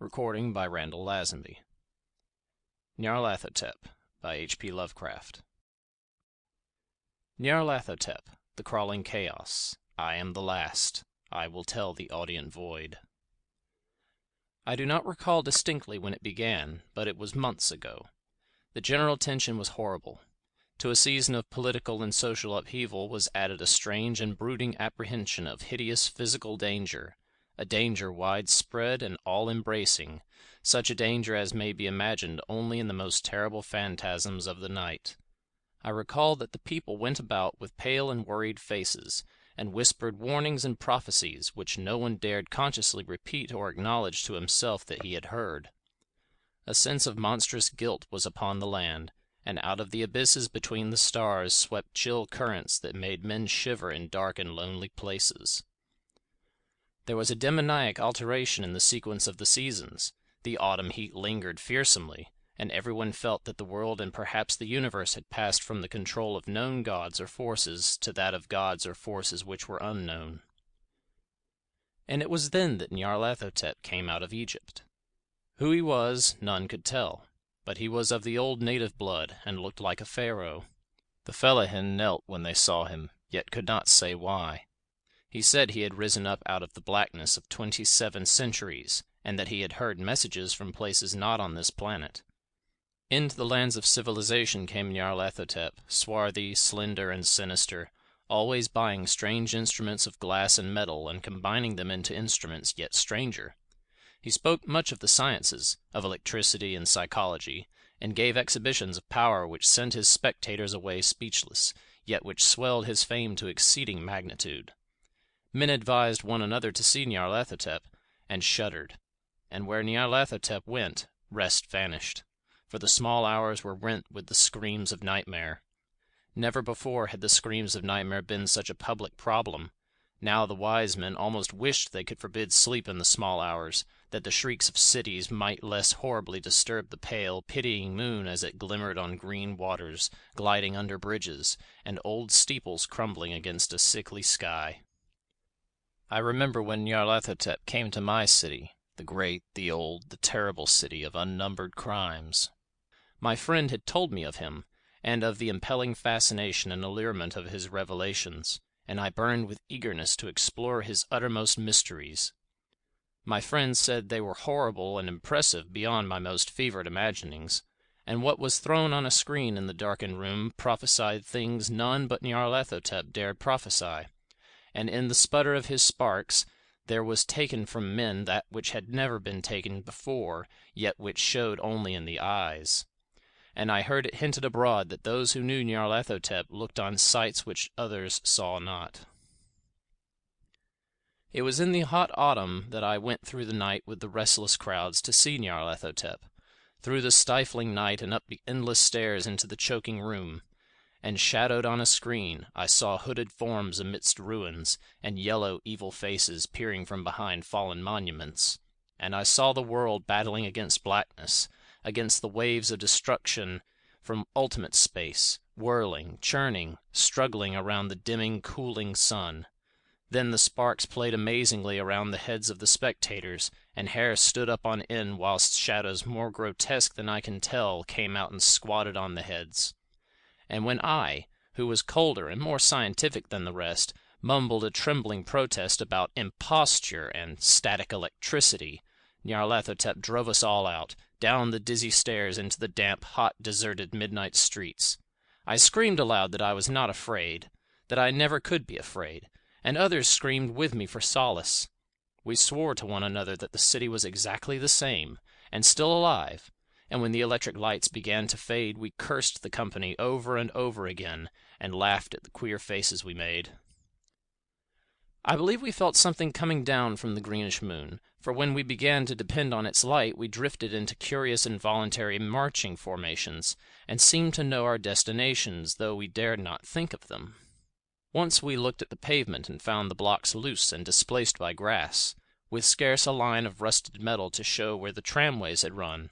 Recording by Randall Lazenby. Nyarlathotep by H.P. Lovecraft. Nyarlathotep, the crawling chaos, I am the last, I will tell the audient void. I do not recall distinctly when it began, but it was months ago. The general tension was horrible. To a season of political and social upheaval was added a strange and brooding apprehension of hideous physical danger, a danger widespread and all-embracing, such a danger as may be imagined only in the most terrible phantasms of the night. I recall that the people went about with pale and worried faces, and whispered warnings and prophecies which no one dared consciously repeat or acknowledge to himself that he had heard. A sense of monstrous guilt was upon the land, and out of the abysses between the stars swept chill currents that made men shiver in dark and lonely places. There was a demoniac alteration in the sequence of the seasons. The autumn heat lingered fearsomely, and everyone felt that the world and perhaps the universe had passed from the control of known gods or forces to that of gods or forces which were unknown. And it was then that Nyarlathotep came out of Egypt. Who he was, none could tell, but he was of the old native blood, and looked like a pharaoh. The fellahin knelt when they saw him, yet could not say why. He said he had risen up out of the blackness of 27 centuries, and that he had heard messages from places not on this planet. Into the lands of civilization came Nyarlathotep, swarthy, slender, and sinister, always buying strange instruments of glass and metal and combining them into instruments yet stranger. He spoke much of the sciences, of electricity and psychology, and gave exhibitions of power which sent his spectators away speechless, yet which swelled his fame to exceeding magnitude. Men advised one another to see Nyarlathotep, and shuddered. And where Nyarlathotep went, rest vanished, for the small hours were rent with the screams of nightmare. Never before had the screams of nightmare been such a public problem. Now the wise men almost wished they could forbid sleep in the small hours, that the shrieks of cities might less horribly disturb the pale, pitying moon as it glimmered on green waters, gliding under bridges, and old steeples crumbling against a sickly sky. I remember when Nyarlathotep came to my city, the great, the old, the terrible city of unnumbered crimes. My friend had told me of him, and of the impelling fascination and allurement of his revelations, and I burned with eagerness to explore his uttermost mysteries. My friend said they were horrible and impressive beyond my most fevered imaginings, and what was thrown on a screen in the darkened room prophesied things none but Nyarlathotep dared prophesy, and in the sputter of his sparks there was taken from men that which had never been taken before, yet which showed only in the eyes. And I heard it hinted abroad that those who knew Nyarlathotep looked on sights which others saw not. It was in the hot autumn that I went through the night with the restless crowds to see Nyarlathotep, through the stifling night and up the endless stairs into the choking room. And shadowed on a screen I saw hooded forms amidst ruins, and yellow evil faces peering from behind fallen monuments. And I saw the world battling against blackness, against the waves of destruction from ultimate space, whirling, churning, struggling around the dimming, cooling sun. Then the sparks played amazingly around the heads of the spectators, and hair stood up on end whilst shadows more grotesque than I can tell came out and squatted on the heads. And when I, who was colder and more scientific than the rest, mumbled a trembling protest about imposture and static electricity, Nyarlathotep drove us all out, down the dizzy stairs into the damp, hot, deserted midnight streets. I screamed aloud that I was not afraid, that I never could be afraid, and others screamed with me for solace. We swore to one another that the city was exactly the same, and still alive, and when the electric lights began to fade we cursed the company over and over again, and laughed at the queer faces we made. I believe we felt something coming down from the greenish moon, for when we began to depend on its light we drifted into curious involuntary marching formations, and seemed to know our destinations, though we dared not think of them. Once we looked at the pavement and found the blocks loose and displaced by grass, with scarce a line of rusted metal to show where the tramways had run.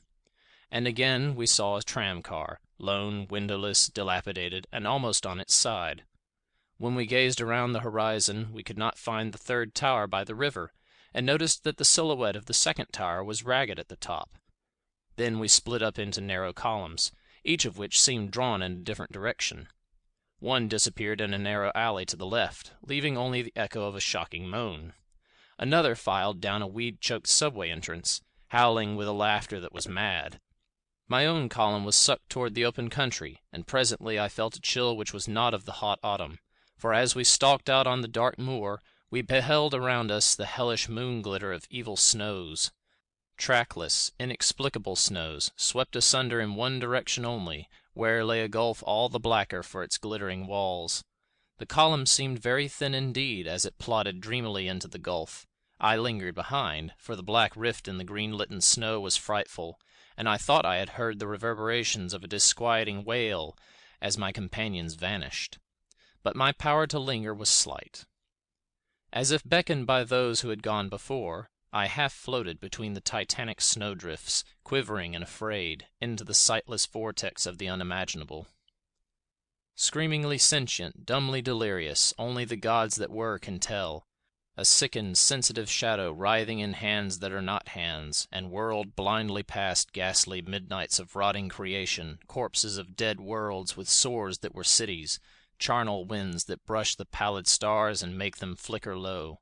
And again we saw a tram-car, lone, windowless, dilapidated, and almost on its side. When we gazed around the horizon we could not find the third tower by the river, and noticed that the silhouette of the second tower was ragged at the top. Then we split up into narrow columns, each of which seemed drawn in a different direction. One disappeared in a narrow alley to the left, leaving only the echo of a shocking moan. Another filed down a weed-choked subway entrance, howling with a laughter that was mad. My own column was sucked toward the open country, and presently I felt a chill which was not of the hot autumn, for as we stalked out on the dark moor, we beheld around us the hellish moon-glitter of evil snows. Trackless, inexplicable snows, swept asunder in one direction only, where lay a gulf all the blacker for its glittering walls. The column seemed very thin indeed as it plodded dreamily into the gulf. I lingered behind, for the black rift in the green-litten snow was frightful, and I thought I had heard the reverberations of a disquieting wail as my companions vanished. But my power to linger was slight. As if beckoned by those who had gone before, I half floated between the titanic snowdrifts, quivering and afraid, into the sightless vortex of the unimaginable. Screamingly sentient, dumbly delirious, only the gods that were can tell. A sickened, sensitive shadow writhing in hands that are not hands, and whirled blindly past ghastly midnights of rotting creation, corpses of dead worlds with sores that were cities, charnel winds that brush the pallid stars and make them flicker low.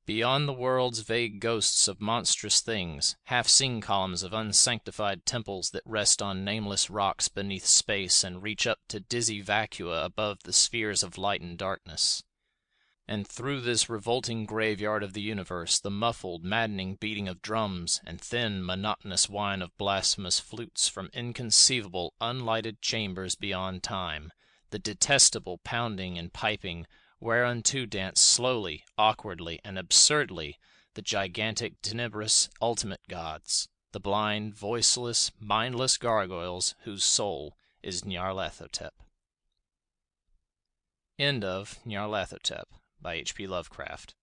Beyond the worlds vague ghosts of monstrous things, half-seen columns of unsanctified temples that rest on nameless rocks beneath space and reach up to dizzy vacua above the spheres of light and darkness. And through this revolting graveyard of the universe the muffled, maddening beating of drums and thin, monotonous whine of blasphemous flutes from inconceivable, unlighted chambers beyond time, the detestable pounding and piping whereunto dance slowly, awkwardly, and absurdly the gigantic, tenebrous, ultimate gods, the blind, voiceless, mindless gargoyles whose soul is Nyarlathotep. End of Nyarlathotep by H.P. Lovecraft.